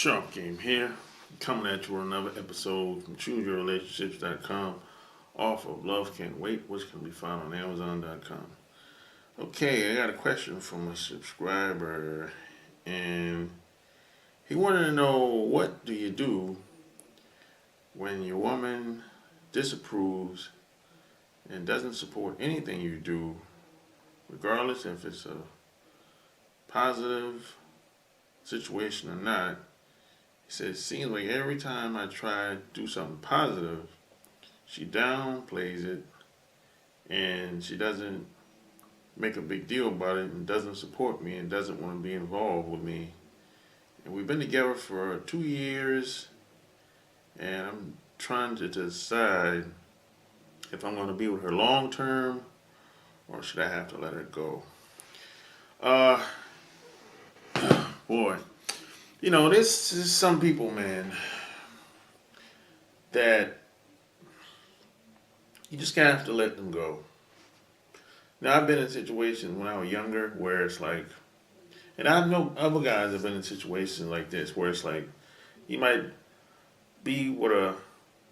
Sharp Game here, coming at you with another episode from ChooseYourRelationships.com, off of Love Can't Wait, which can be found on Amazon.com. Okay, I got a question from a subscriber, and he wanted to know, what do you do when your woman disapproves and doesn't support anything you do, regardless if it's a positive situation or not? He said, it seems like every time I try to do something positive, she downplays it and she doesn't make a big deal about it and doesn't support me and doesn't want to be involved with me. And we've been together for 2 years, and I'm trying to decide if I'm going to be with her long term or should I have to let her go. Boy. You know, this is some people, man, that you just kind of have to let them go. Now, I've been in situations when I was younger where it's like, and I know other guys have been in situations like this where it's like, you might be with a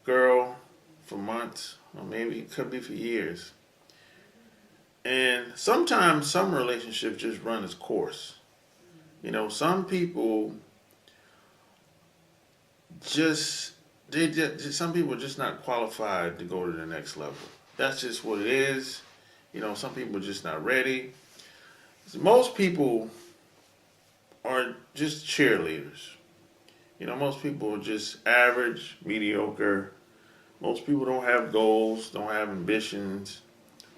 girl for months, or maybe it could be for years. And sometimes some relationships just run its course. You know, some people some people are just not qualified to go to the next level. That's just what it is. You know, some people are just not ready. Most people are just cheerleaders. You know, most people are just average, mediocre. Most people don't have goals, don't have ambitions.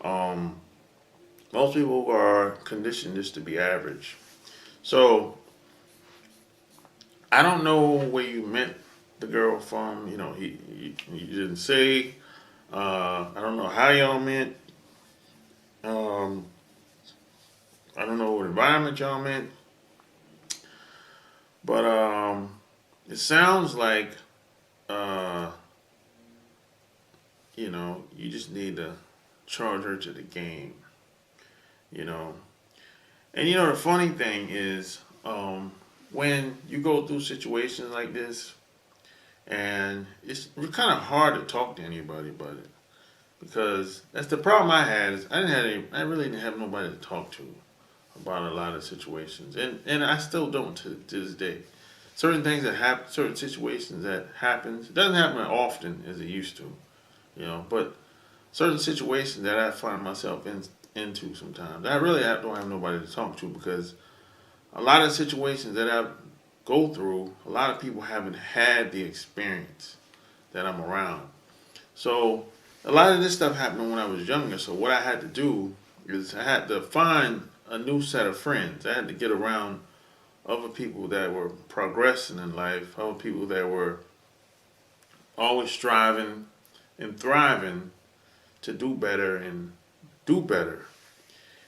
Most people are conditioned just to be average. So, I don't know where you met the girl from. You know, he didn't say. I don't know how y'all met. I don't know what environment y'all met. But it sounds like, you know, you just need to charge her to the game. You know. And you know, the funny thing is, when you go through situations like this, and it's kind of hard to talk to anybody about it, because that's the problem I had. Is I really didn't have nobody to talk to about a lot of situations, and I still don't to this day. Certain things that happen, certain situations that happens, it doesn't happen as often as it used to, you know. But certain situations that I find myself into sometimes, I really don't have nobody to talk to, because a lot of situations that I go through, a lot of people haven't had the experience that I'm around. So a lot of this stuff happened when I was younger. So what I had to do is I had to find a new set of friends. I had to get around other people that were progressing in life, other people that were always striving and thriving to do better and do better.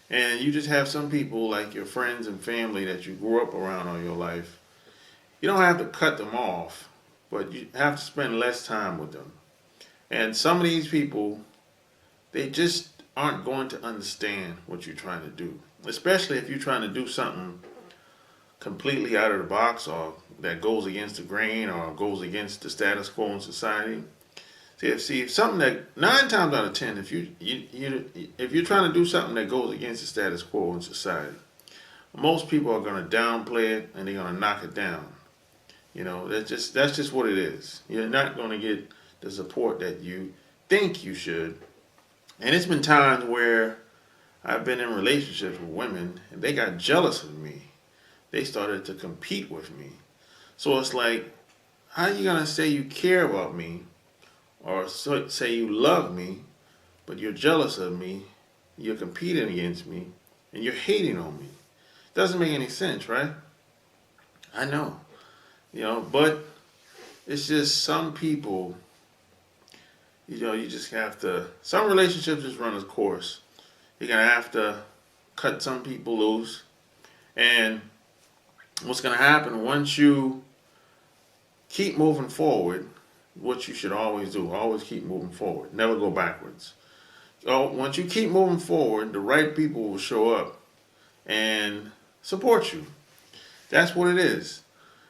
And you just have some people like your friends and family that you grew up around all your life. You don't have to cut them off, but you have to spend less time with them. And some of these people, they just aren't going to understand what you're trying to do. Especially if you're trying to do something completely out of the box, or that goes against the grain, or goes against the status quo in society. See, something that 9 times out of 10, if you're trying to do something that goes against the status quo in society, most people are going to downplay it and they're going to knock it down. You know, that's just what it is. You're not going to get the support that you think you should. And it's been times where I've been in relationships with women and they got jealous of me. They started to compete with me. So it's like, how are you going to say you care about me, or say you love me, but you're jealous of me, you're competing against me, and you're hating on me? Doesn't make any sense, right? I know. You know, but it's just some people, you know, you just have to, some relationships just run its course. You're going to have to cut some people loose. And what's going to happen once you keep moving forward, what you should always do, always keep moving forward. Never go backwards. So once you keep moving forward, the right people will show up and support you. That's what it is.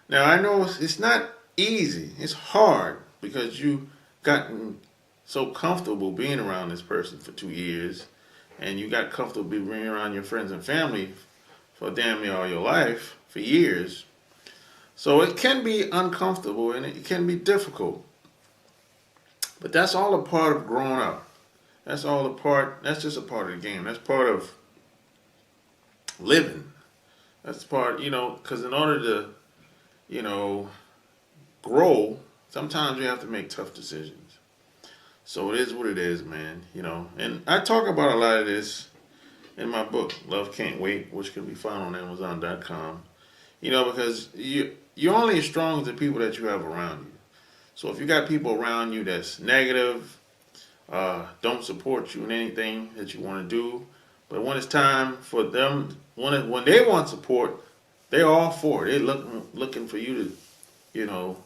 Now I know it's not easy. It's hard because you gotten so comfortable being around this person for 2 years, and you got comfortable being around your friends and family for damn near all your life for years. So it can be uncomfortable and it can be difficult. But that's all a part of growing up. That's all a part. That's just a part of the game. That's part of living. That's part, because in order to, you know, grow, sometimes you have to make tough decisions. So it is what it is, man. And I talk about a lot of this in my book, Love Can't Wait, which can be found on Amazon.com. Because you're only as strong as the people that you have around you. So if you got people around you that's negative, don't support you in anything that you want to do, but when it's time for them, when they want support, they're all for it. They're looking for you to, you know,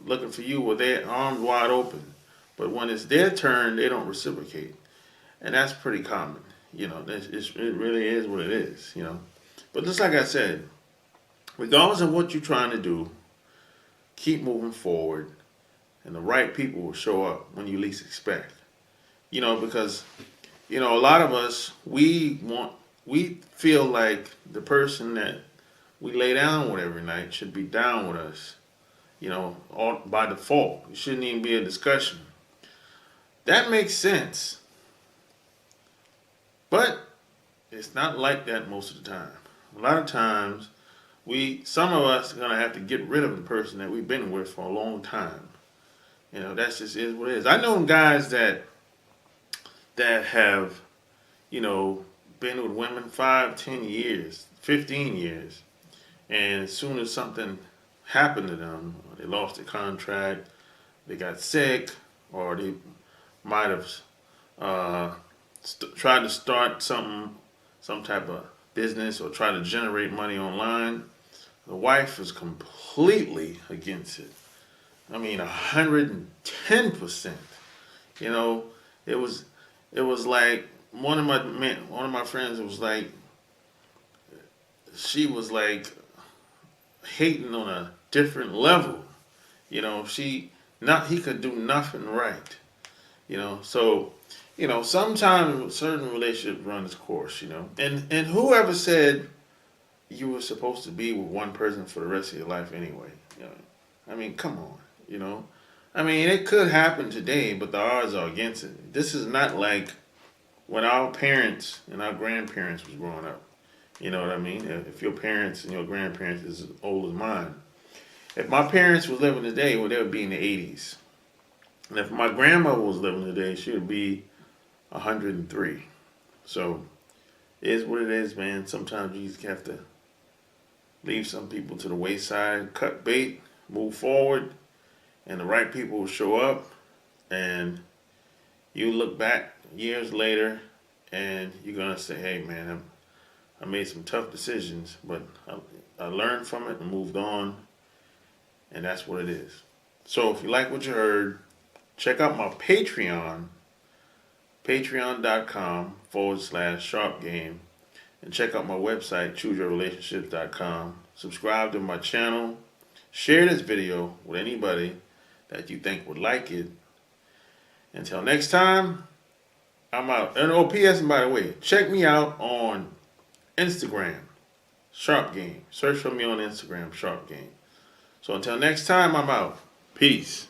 looking for you with their arms wide open. But when it's their turn, they don't reciprocate, and that's pretty common. It really is what it is. But just like I said, regardless of what you're trying to do, keep moving forward, and the right people will show up when you least expect. Because a lot of us we feel like the person that we lay down with every night should be down with us. All by default. It shouldn't even be a discussion. That makes sense, but it's not like that most of the time. A lot of times, some of us are gonna have to get rid of the person that we've been with for a long time. That's just is what it is. I know guys that have, been with women 5, 10 years, 15 years, and as soon as something happened to them, or they lost their contract, they got sick, or they might have tried to start some type of business, or try to generate money online, the wife is completely against it. I mean, 110%. You know, it was like one of my friends was like, she was like hating on a different level. He could do nothing right. So sometimes certain relationships run its course. And whoever said you were supposed to be with one person for the rest of your life anyway. I mean, come on. I mean, it could happen today, but the odds are against it. This is not like when our parents and our grandparents was growing up. You know what I mean? If your parents and your grandparents is as old as mine. If my parents was living today, well, they would be in the 80s. And if my grandmother was living today, she would be 103. So, it is what it is, man. Sometimes you just have to leave some people to the wayside, cut bait, move forward, and the right people will show up, and you look back years later, and you're gonna say, "Hey, man, I made some tough decisions, but I learned from it and moved on, and that's what it is." So if you like what you heard, check out my Patreon, patreon.com/sharp game, and check out my website, chooseyourrelationships.com. Subscribe to my channel. Share this video with anybody that you think would like it. Until next time, I'm out. And P.S. and by the way, check me out on Instagram, Sharp Game. Search for me on Instagram, Sharp Game. So until next time, I'm out. Peace.